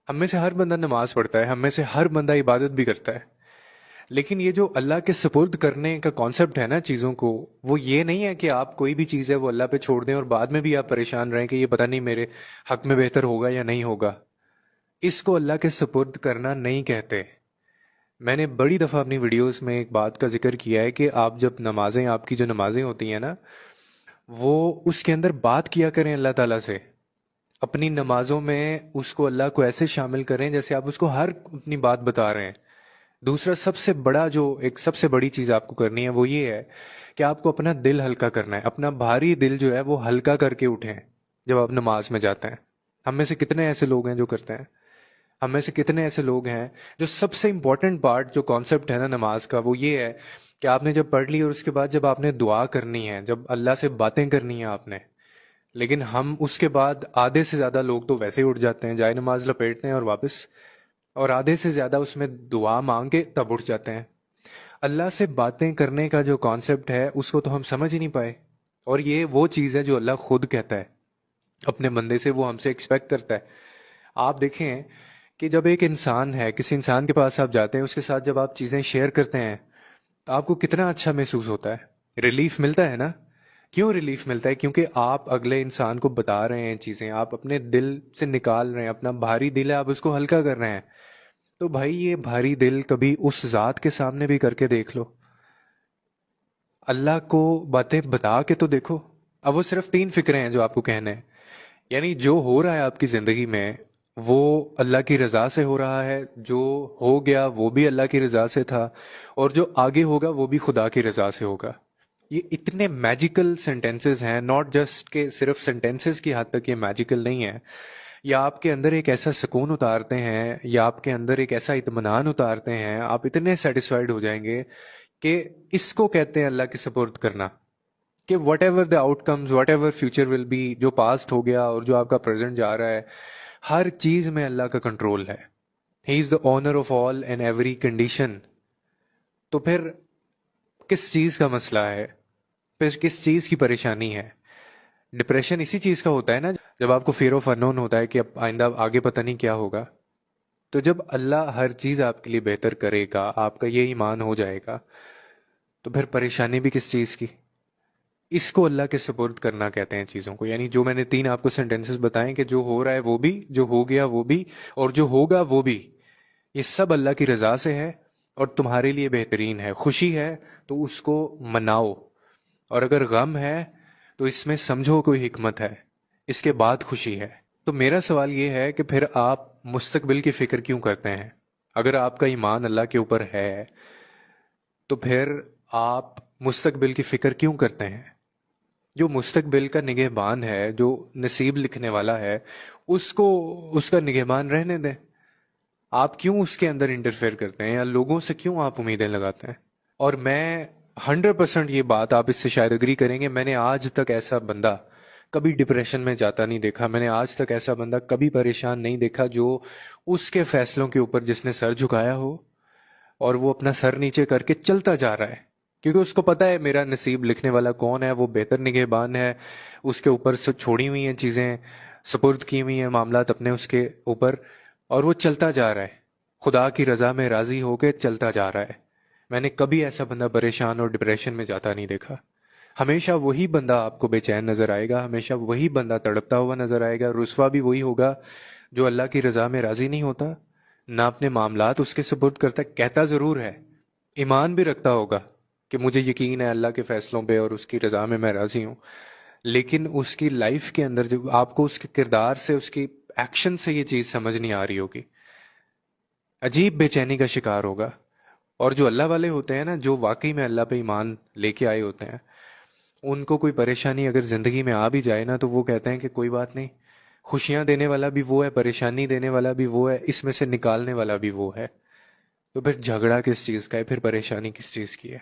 ہم میں سے ہر بندہ نماز پڑھتا ہے، ہم میں سے ہر بندہ عبادت بھی کرتا ہے، لیکن یہ جو اللہ کے سپرد کرنے کا کانسیپٹ ہے نا چیزوں کو، وہ یہ نہیں ہے کہ آپ کوئی بھی چیز ہے وہ اللہ پہ چھوڑ دیں اور بعد میں بھی آپ پریشان رہیں کہ یہ پتہ نہیں میرے حق میں بہتر ہوگا یا نہیں ہوگا۔ اس کو اللہ کے سپرد کرنا نہیں کہتے۔ میں نے بڑی دفعہ اپنی ویڈیوز میں ایک بات کا ذکر کیا ہے کہ آپ جب نمازیں، آپ کی جو نمازیں ہوتی ہیں نا، وہ اس کے اندر بات کیا کریں اللہ تعالیٰ سے۔ اپنی نمازوں میں اس کو، اللہ کو ایسے شامل کریں جیسے آپ اس کو ہر اپنی بات بتا رہے ہیں۔ دوسرا سب سے بڑا جو ایک سب سے بڑی چیز آپ کو کرنی ہے وہ یہ ہے کہ آپ کو اپنا دل ہلکا کرنا ہے، اپنا بھاری دل جو ہے وہ ہلکا کر کے اٹھیں جب آپ نماز میں جاتے ہیں۔ ہم میں سے کتنے ایسے لوگ ہیں جو کرتے ہیں؟ ہم میں سے کتنے ایسے لوگ ہیں جو سب سے امپورٹنٹ پارٹ جو کانسیپٹ ہے نا نماز کا، وہ یہ ہے کہ آپ نے جب پڑھ لی اور اس کے بعد جب آپ نے دعا کرنی ہے، جب اللہ سے باتیں کرنی ہیں آپ نے، لیکن ہم اس کے بعد آدھے سے زیادہ لوگ تو ویسے ہی اٹھ جاتے ہیں، جائے نماز لپیٹتے ہیں اور واپس، اور آدھے سے زیادہ اس میں دعا مانگ کے تب اٹھ جاتے ہیں۔ اللہ سے باتیں کرنے کا جو کانسیپٹ ہے اس کو تو ہم سمجھ ہی نہیں پائے، اور یہ وہ چیز ہے جو اللہ خود کہتا ہے اپنے بندے سے، وہ ہم سے ایکسپیکٹ کرتا ہے۔ آپ دیکھیں کہ جب ایک انسان ہے، کسی انسان کے پاس آپ جاتے ہیں، اس کے ساتھ جب آپ چیزیں شیئر کرتے ہیں تو آپ کو کتنا اچھا محسوس ہوتا ہے، ریلیف ملتا ہے نا۔ کیوں ریلیف ملتا ہے؟ کیونکہ آپ اگلے انسان کو بتا رہے ہیں چیزیں، آپ اپنے دل سے نکال رہے ہیں، اپنا بھاری دل ہے آپ اس کو ہلکا کر رہے ہیں۔ تو بھائی یہ بھاری دل کبھی اس ذات کے سامنے بھی کر کے دیکھ لو، اللہ کو باتیں بتا کے تو دیکھو۔ اب وہ صرف تین فکریں ہیں جو آپ کو کہنے ہیں، یعنی جو ہو رہا ہے آپ کی زندگی میں وہ اللہ کی رضا سے ہو رہا ہے، جو ہو گیا وہ بھی اللہ کی رضا سے تھا، اور جو آگے ہوگا وہ بھی خدا کی رضا سے ہوگا۔ یہ اتنے میجیکل سینٹینسز ہیں، ناٹ جسٹ کہ صرف سینٹینسز کی حد تک یہ میجیکل نہیں ہے، یا آپ کے اندر ایک ایسا سکون اتارتے ہیں، یا آپ کے اندر ایک ایسا اطمینان اتارتے ہیں، آپ اتنے سیٹسفائیڈ ہو جائیں گے کہ اس کو کہتے ہیں اللہ کے سپرد کرنا، کہ whatever the outcomes, whatever future will be, جو پاسٹ ہو گیا اور جو آپ کا پریزنٹ جا رہا ہے، ہر چیز میں اللہ کا کنٹرول ہے۔ He is the owner of all and every condition. تو پھر کس چیز کا مسئلہ ہے؟ پھر کس چیز کی پریشانی ہے؟ ڈپریشن اسی چیز کا ہوتا ہے نا، جب آپ کو فیئر آف انون ہوتا ہے کہ اب آئندہ آگے پتہ نہیں کیا ہوگا۔ تو جب اللہ ہر چیز آپ کے لیے بہتر کرے گا، آپ کا یہ ایمان ہو جائے گا، تو پھر پریشانی بھی کس چیز کی؟ اس کو اللہ کے سپرد کرنا کہتے ہیں چیزوں کو۔ یعنی جو میں نے تین آپ کو سینٹینسز بتائیں کہ جو ہو رہا ہے وہ بھی، جو ہو گیا وہ بھی، اور جو ہوگا وہ بھی، یہ سب اللہ کی رضا سے ہے اور تمہارے لیے بہترین ہے۔ خوشی ہے تو اس کو مناؤ، اور اگر غم ہے تو اس میں سمجھو کوئی حکمت ہے، اس کے بعد خوشی ہے۔ تو میرا سوال یہ ہے کہ پھر آپ مستقبل کی فکر کیوں کرتے ہیں؟ اگر آپ کا ایمان اللہ کے اوپر ہے تو پھر آپ مستقبل کی فکر کیوں کرتے ہیں؟ جو مستقبل کا نگہبان ہے، جو نصیب لکھنے والا ہے، اس کو اس کا نگہبان رہنے دیں۔ آپ کیوں اس کے اندر انٹرفیئر کرتے ہیں، یا لوگوں سے کیوں آپ امیدیں لگاتے ہیں؟ اور میں 100% یہ بات آپ اس سے شاید اگری کریں گے، میں نے آج تک ایسا بندہ کبھی ڈپریشن میں جاتا نہیں دیکھا، میں نے آج تک ایسا بندہ کبھی پریشان نہیں دیکھا جو اس کے فیصلوں کے اوپر جس نے سر جھکایا ہو اور وہ اپنا سر نیچے کر کے چلتا جا رہا ہے، کیونکہ اس کو پتا ہے میرا نصیب لکھنے والا کون ہے، وہ بہتر نگہبان ہے، اس کے اوپر چھوڑی ہوئی ہیں چیزیں، سپرد کی ہوئی ہیں معاملات اپنے اس کے اوپر، اور وہ چلتا جا رہا ہے، خدا کی رضا میں راضی ہو کے چلتا جا رہا ہے۔ میں نے کبھی ایسا بندہ پریشان اور ڈپریشن میں جاتا نہیں دیکھا۔ ہمیشہ وہی بندہ آپ کو بے چین نظر آئے گا، ہمیشہ وہی بندہ تڑپتا ہوا نظر آئے گا، رسوا بھی وہی ہوگا جو اللہ کی رضا میں راضی نہیں ہوتا، نہ اپنے معاملات اس کے سپرد کرتا، کہتا ضرور ہے، ایمان بھی رکھتا ہوگا کہ مجھے یقین ہے اللہ کے فیصلوں پہ اور اس کی رضا میں راضی ہوں، لیکن اس کی لائف کے اندر جو آپ کو اس کے کردار سے، اس کی ایکشن سے یہ چیز سمجھ نہیں آ رہی ہوگی، عجیب بے چینی کا شکار ہوگا۔ اور جو اللہ والے ہوتے ہیں نا، جو واقعی میں اللہ پہ ایمان لے کے آئے ہوتے ہیں، ان کو کوئی پریشانی اگر زندگی میں آ بھی جائے نا تو وہ کہتے ہیں کہ کوئی بات نہیں، خوشیاں دینے والا بھی وہ ہے، پریشانی دینے والا بھی وہ ہے، اس میں سے نکالنے والا بھی وہ ہے۔ تو پھر جھگڑا کس چیز کا ہے؟ پھر پریشانی کس چیز کی ہے؟